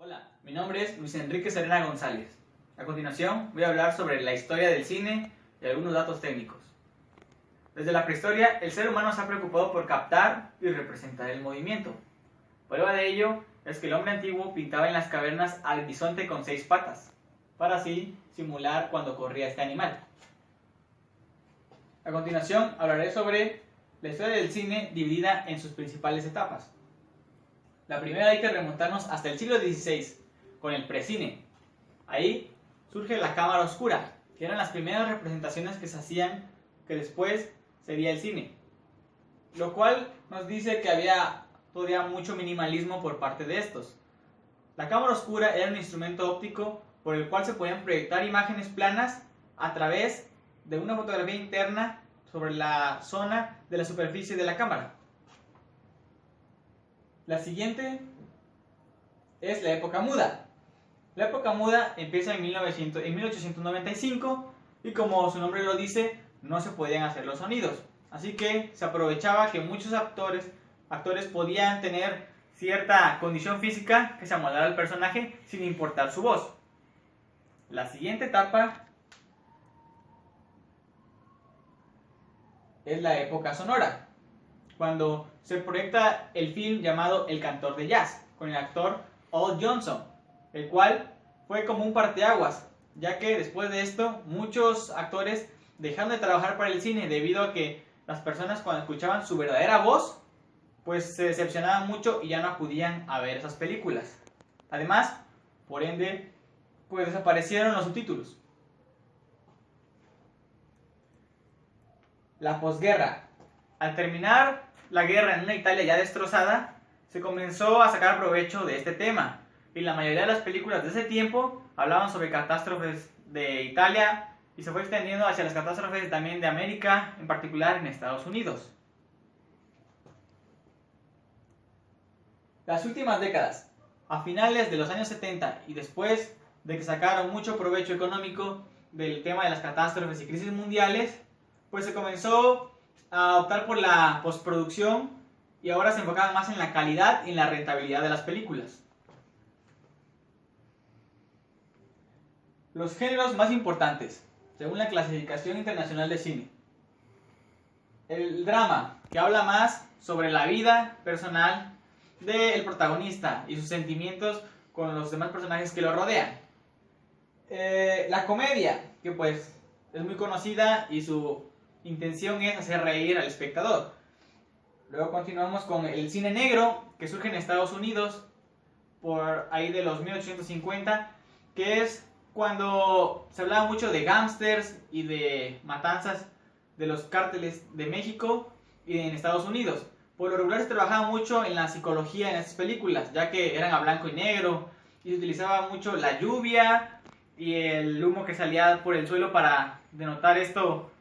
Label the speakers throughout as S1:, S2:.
S1: Hola, mi nombre es Luis Enrique Serena González. A continuación voy a hablar sobre la historia del cine y algunos datos técnicos. Desde la prehistoria, el ser humano se ha preocupado por captar y representar el movimiento. Prueba de ello es que el hombre antiguo pintaba en las cavernas al bisonte con 6 patas, para así simular cuando corría este animal. A continuación hablaré sobre la historia del cine dividida en sus principales etapas. La primera hay que remontarnos hasta el siglo XVI, con el precine. Ahí surge la cámara oscura, que eran las primeras representaciones que se hacían, que después sería el cine. Lo cual nos dice que había todavía mucho minimalismo por parte de estos. La cámara oscura era un instrumento óptico por el cual se podían proyectar imágenes planas a través de una fotografía interna sobre la zona de la superficie de la cámara. La siguiente es la época muda. La época muda empieza en 1895 y como su nombre lo dice, no se podían hacer los sonidos. Así que se aprovechaba que muchos actores podían tener cierta condición física que se amoldara al personaje sin importar su voz. La siguiente etapa es la época sonora, cuando se proyecta el film llamado El Cantor de Jazz, con el actor Al Johnson, el cual fue como un parteaguas, ya que después de esto muchos actores dejaron de trabajar para el cine debido a que las personas cuando escuchaban su verdadera voz, pues se decepcionaban mucho y ya no acudían a ver esas películas. Además, por ende, pues desaparecieron los subtítulos. La posguerra. Al terminar la guerra en una Italia ya destrozada, se comenzó a sacar provecho de este tema, y la mayoría de las películas de ese tiempo hablaban sobre catástrofes de Italia y se fue extendiendo hacia las catástrofes también de América, en particular en Estados Unidos. Las últimas décadas, a finales de los años 70 y después de que sacaron mucho provecho económico del tema de las catástrofes y crisis mundiales, pues se comenzó a optar por la postproducción y ahora se enfocaban más en la calidad y en la rentabilidad de las películas. Los géneros más importantes, según la clasificación internacional de cine. El drama, que habla más sobre la vida personal del protagonista y sus sentimientos con los demás personajes que lo rodean. La comedia, que pues es muy conocida y su intención es hacer reír al espectador. Luego continuamos con el cine negro, que surge en Estados Unidos por ahí de los 1850, que es cuando se hablaba mucho de gángsters y de matanzas de los cárteles de México y en Estados Unidos. Por lo regular se trabajaba mucho en la psicología en estas películas, ya que eran a blanco y negro y se utilizaba mucho la lluvia y el humo que salía por el suelo para denotar esto,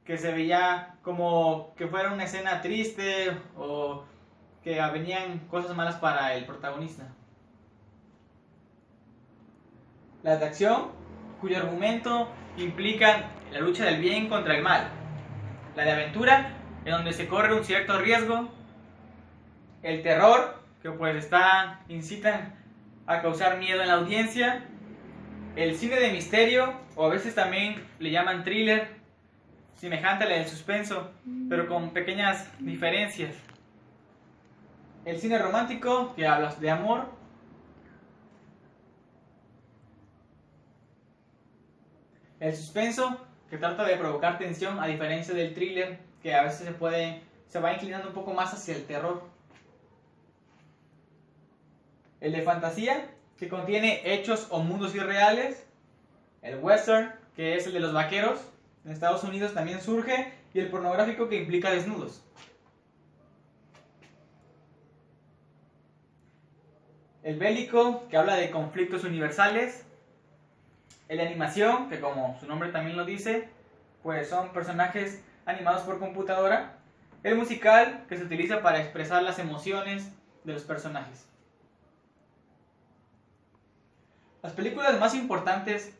S1: que se veía como que fuera una escena triste o que venían cosas malas para el protagonista. Las de acción, cuyo argumento implican la lucha del bien contra el mal. La de aventura, en donde se corre un cierto riesgo. El terror, que pues incitan a causar miedo en la audiencia. El cine de misterio, o a veces también le llaman thriller, semejante a la del suspenso, pero con pequeñas diferencias. El cine romántico, que habla de amor. El suspenso, que trata de provocar tensión, a diferencia del thriller, que a veces se va inclinando un poco más hacia el terror. El de fantasía, que contiene hechos o mundos irreales. El western, que es el de los vaqueros, en Estados Unidos también surge, y el pornográfico, que implica desnudos. El bélico, que habla de conflictos universales. El de animación, que como su nombre también lo dice, pues son personajes animados por computadora. El musical, que se utiliza para expresar las emociones de los personajes. Las películas más importantes,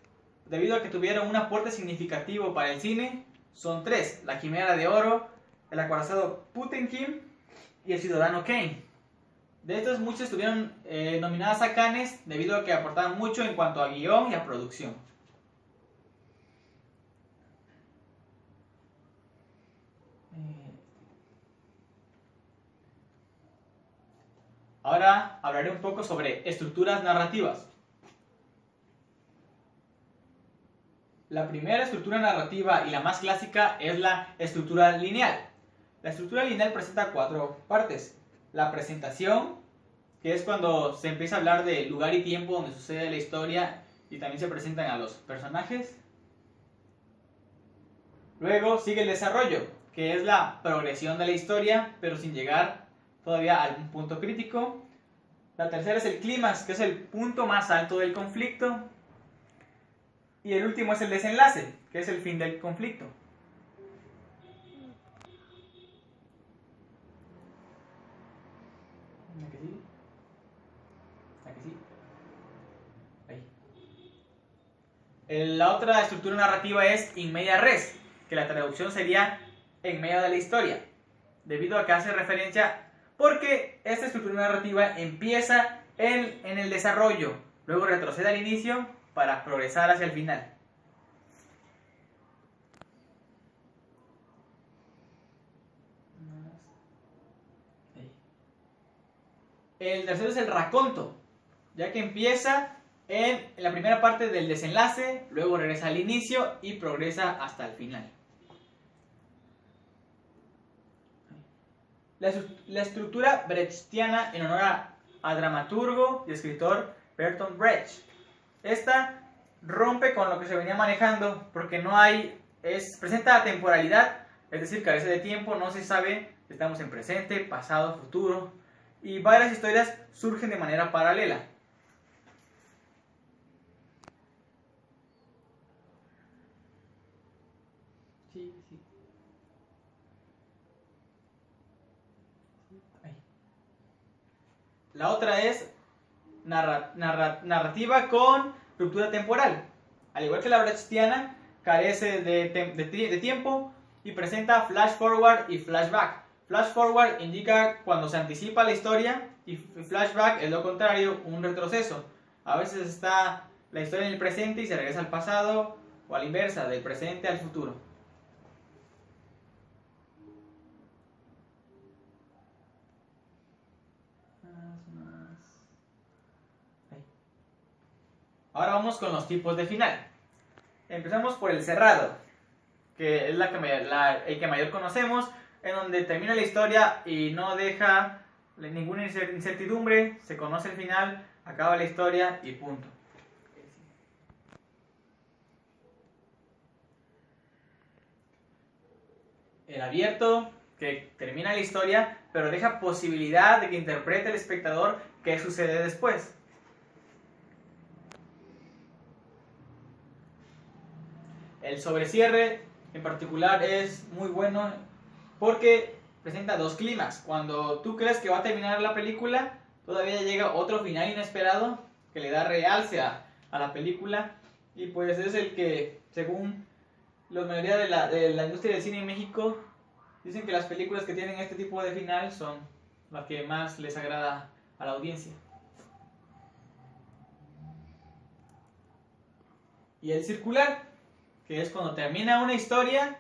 S1: debido a que tuvieron un aporte significativo para el cine, son 3: La Quimera de Oro, El acorazado Potemkin y El Ciudadano Kane. De estos muchos estuvieron nominadas a Cannes debido a que aportaban mucho en cuanto a guión y a producción. Ahora hablaré un poco sobre estructuras narrativas. La primera estructura narrativa y la más clásica es la estructura lineal. La estructura lineal presenta 4 partes. La presentación, que es cuando se empieza a hablar del lugar y tiempo donde sucede la historia y también se presentan a los personajes. Luego sigue el desarrollo, que es la progresión de la historia, pero sin llegar todavía a algún punto crítico. La tercera es el clímax, que es el punto más alto del conflicto. Y el último es el desenlace, que es el fin del conflicto. ¿Aquí sí? ¿Aquí sí? Ahí. La otra estructura narrativa es in media res, que la traducción sería en medio de la historia, debido a que hace referencia porque esta estructura narrativa empieza en el desarrollo, luego retrocede al inicio para progresar hacia el final. El tercero es el raconto, ya que empieza en la primera parte del desenlace, luego regresa al inicio y progresa hasta el final. La estructura brechtiana en honor al dramaturgo y escritor Bertolt Brecht. Esta rompe con lo que se venía manejando porque no hay, presenta temporalidad, es decir, carece de tiempo, no se sabe si estamos en presente, pasado, futuro, y varias historias surgen de manera paralela. Sí. La otra es narrativa con ruptura temporal. Al igual que la brechtiana, carece de tiempo y presenta flash forward y flashback. Flash forward indica cuando se anticipa la historia y flashback es lo contrario, un retroceso. A veces está la historia en el presente y se regresa al pasado, o a la inversa, del presente al futuro. Ahora vamos con los tipos de final. Empezamos por el cerrado, que es el que mayor conocemos, en donde termina la historia y no deja ninguna incertidumbre, se conoce el final, acaba la historia y punto. El abierto, que termina la historia, pero deja posibilidad de que interprete el espectador qué sucede después. El sobrecierre en particular es muy bueno porque presenta 2 clímax. Cuando tú crees que va a terminar la película, todavía llega otro final inesperado que le da realce a la película, y pues es el que, según la mayoría de la industria del cine en México, dicen que las películas que tienen este tipo de final son las que más les agrada a la audiencia. Y el circular, que es cuando termina una historia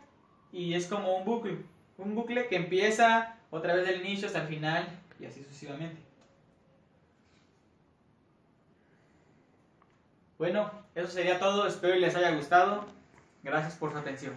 S1: y es como un bucle que empieza otra vez del inicio hasta el final y así sucesivamente. Bueno, eso sería todo, espero que les haya gustado. Gracias por su atención.